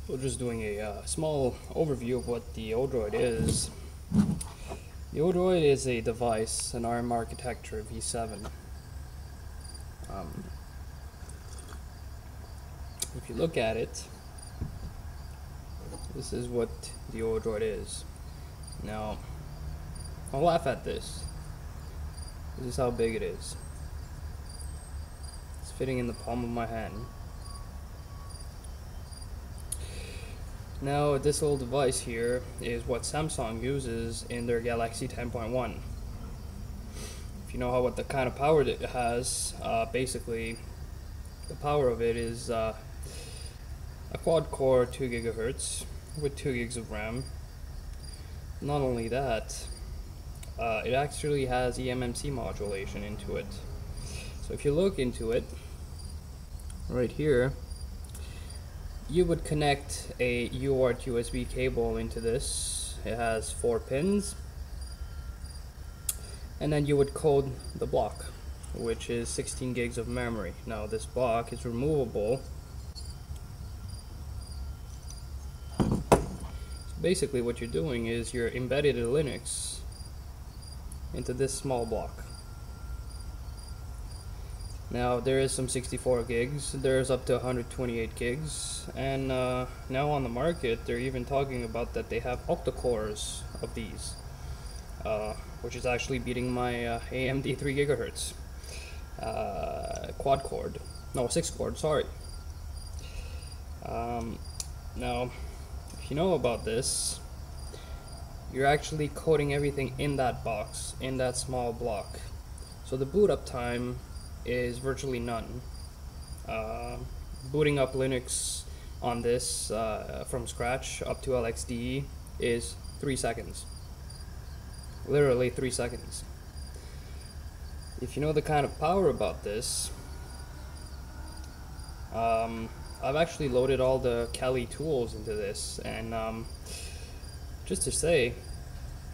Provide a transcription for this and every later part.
We're just doing a small overview of what the Odroid is. The Odroid is a device, an ARM architecture V7. If you look at it, this is what the Odroid is. Now, I'll laugh at this. This is how big it is. It's fitting in the palm of my hand. Now, this little device here is what Samsung uses in their Galaxy 10.1. If you know what the kind of power that it has, basically the power of it is a quad-core 2 GHz with 2 gigs of RAM. Not only that, it actually has eMMC modulation into it. So if you look into it, right here, you would connect a UART USB cable into this. It has 4 pins, and then you would code the block, which is 16 gigs of memory. Now this block is removable. So basically what you're doing is you're embedded a Linux into this small block. Now there is some 64 gigs, there's up to 128 gigs, and now on the market they're even talking about that they have octa-cores of these, which is actually beating my AMD 3 GHz quad core, no 6 core, sorry. Now if you know about this, you're actually coding everything in that box, in that small block, so the boot up time is virtually none. Booting up Linux on this from scratch up to LXDE is 3 seconds. Literally 3 seconds. If you know the kind of power about this, I've actually loaded all the Kali tools into this, and just to say,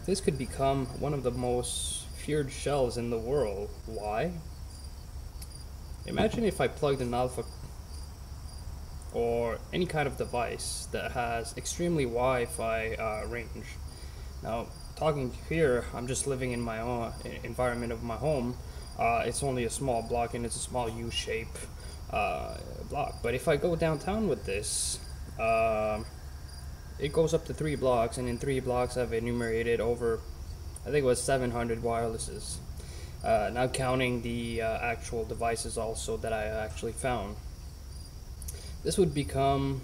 this could become one of the most feared shells in the world. Why? Imagine if I plugged an alpha or any kind of device that has extremely Wi-Fi range. Now, talking here, I'm just living in my own environment of my home. It's only a small block and it's a small U-shape block. But if I go downtown with this, it goes up to 3 blocks, and in 3 blocks I've enumerated over, I think it was 700 wirelesses. Now counting the actual devices also that I actually found. This would become,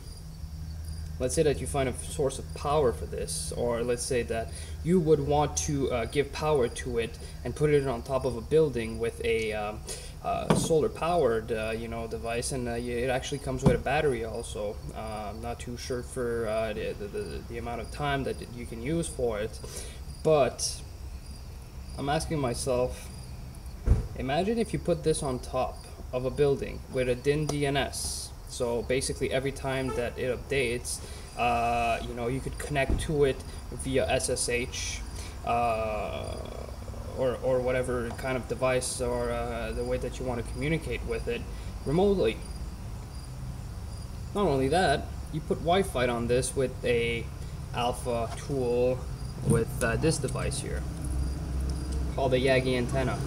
let's say that you find a source of power for this, or let's say that you would want to give power to it and put it on top of a building with a solar powered device, and it actually comes with a battery also. I'm not too sure for the amount of time that you can use for it, but I'm asking myself, imagine if you put this on top of a building with a DIN DNS. So basically every time that it updates, you could connect to it via SSH or whatever kind of device, or the way that you want to communicate with it remotely. Not only that, you put Wi-Fi on this with a alpha tool with this device here called the Yagi antenna.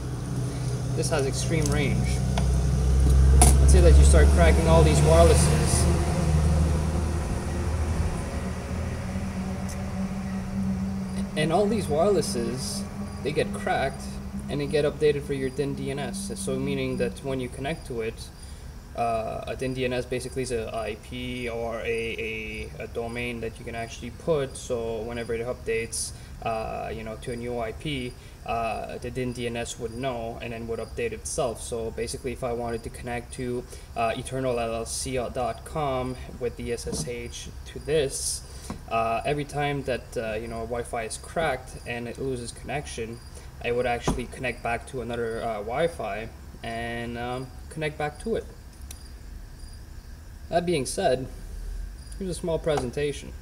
This has extreme range. Let's say that you start cracking all these wirelesses. And all these wirelesses, they get cracked and they get updated for your DIN DNS. So meaning that when you connect to it, a DIN DNS basically is an IP or a domain that you can actually put, so whenever it updates to a new IP, the DIN DNS would know and then would update itself. So basically if I wanted to connect to eternalllc.com with the SSH to this, every time that Wi-Fi is cracked and it loses connection, I would actually connect back to another Wi-Fi and connect back to it. That being said, here's a small presentation.